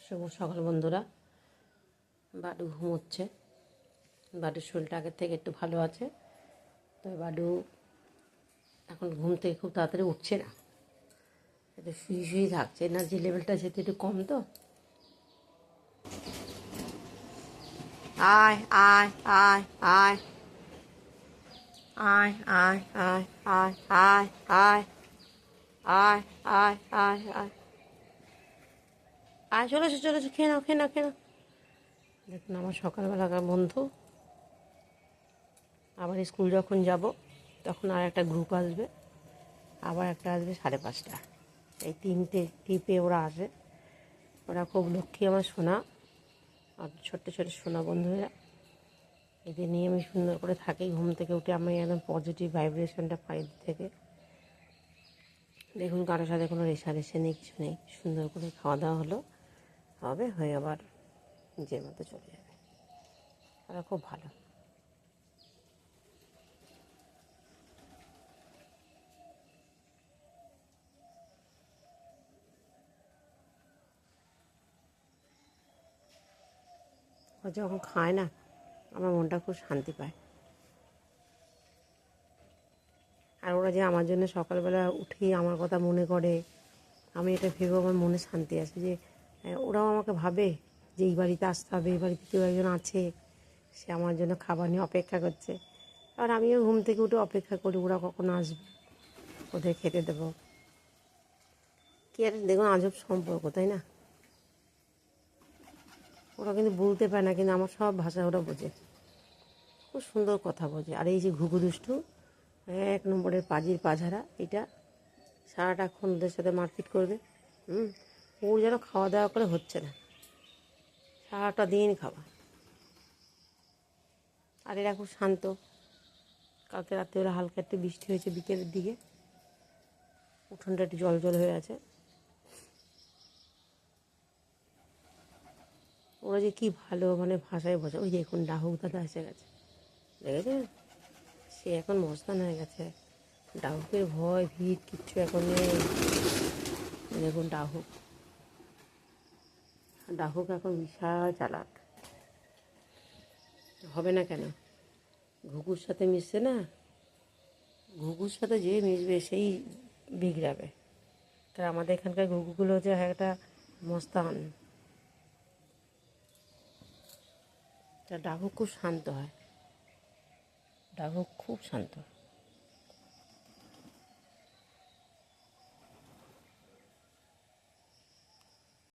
শুভ সকাল বন্ধুরা। বাডু ঘুমোচ্ছে। বাডুর শরীরটা আগের থেকে একটু ভালো আছে, তবে বাডু এখন ঘুম থেকে খুব তাড়াতাড়ি উঠছে না, একটু শুয়ে শুয়েই থাকছে। এনার্জি লেভেলটা যেহেতু একটু কম, তো আয় আয় আয় আয় আয় আয় আয় আয় আয় আয় আয় আয় আয় আয় আয় চলেছে চলেছে, খেয়ে নাও খেয়ে নাও খেয়ে নাও। দেখুন আমার সকালবেলাকার বন্ধু। আবার স্কুল যখন যাব তখন আর একটা গ্রুপ আসবে, আবার একটা আসবে 5:30। এই 3টে টিপে ওরা আসে। ওরা খুব লক্ষ্মী আমার সোনা, আর ছোট্ট ছোটো সোনা বন্ধুরা। এদের নিয়ে আমি সুন্দর করে থাকি। ঘুম থেকে উঠে আমি একদম পজিটিভ ভাইব্রেশনটা পাই এদের থেকে। দেখুন কারোর সাথে কোনো রেষারেষি নেই, কিছু নেই। সুন্দর করে খাওয়া দাওয়া হবে হয়ে আবার নিজের মতো চলে যাবে। ওরা খুব ভালো। ও যখন খায় না, আমার মনটা খুব শান্তি পায়। আর ওরা যে আমার জন্য সকালবেলা উঠেই আমার কথা মনে করে, আমি এটা ভেবে আমার মনে শান্তি আসে যে ওরাও আমাকে ভাবে যে এই বাড়িতে আসতে হবে, এই বাড়িতে কেউ একজন আছে, সে আমার জন্য খাবার নিয়ে অপেক্ষা করছে। আর আমিও ঘুম থেকে উঠে অপেক্ষা করি ওরা কখন আসবে, ওদের খেতে দেবো। কি আর দেখুন আজব সম্পর্ক, তাই না? ওরা কিন্তু বলতে পারে না, কিন্তু আমার সব ভাষা ওরা বোঝে, খুব সুন্দর কথা বোঝে। আর এই যে ঘুঘু দুষ্টু, 1 নম্বরের পাজির পাঝারা, এটা সারাটাক্ষণ ওদের সাথে মারপিট করবে। ওর যেন খাওয়া দাওয়া করে হচ্ছে না, সারাটা দিন খাওয়া। আর এরা খুব শান্ত। কালকে রাত্রিবেলা হালকা একটু বৃষ্টি হয়েছে বিকেলের দিকে, উঠোনটা একটু জল জল হয়ে আছে। ওরা যে কী ভালো মানে ভাষায় বোঝে। ওই দেখুন ডাহুক দাদা এসে গেছে, দেখেছেন? সে এখন মস্তান হয়ে গেছে। ডাহুকের ভয় ভিড় কিচ্ছু এখন নেই। দেখুন ডাহুক ডাহুক এখন বিশাল চালাক। হবে না কেন? ঘুঘুর সাথে মিশছে না, ঘুঘুর সাথে যে মিশবে সেই বিগড়াবে। তা আমাদের এখানকার ঘুঘুগুলো হচ্ছে একটা মস্তান। তা ডাহুক খুব শান্ত হয়, ডাহুক খুব শান্ত।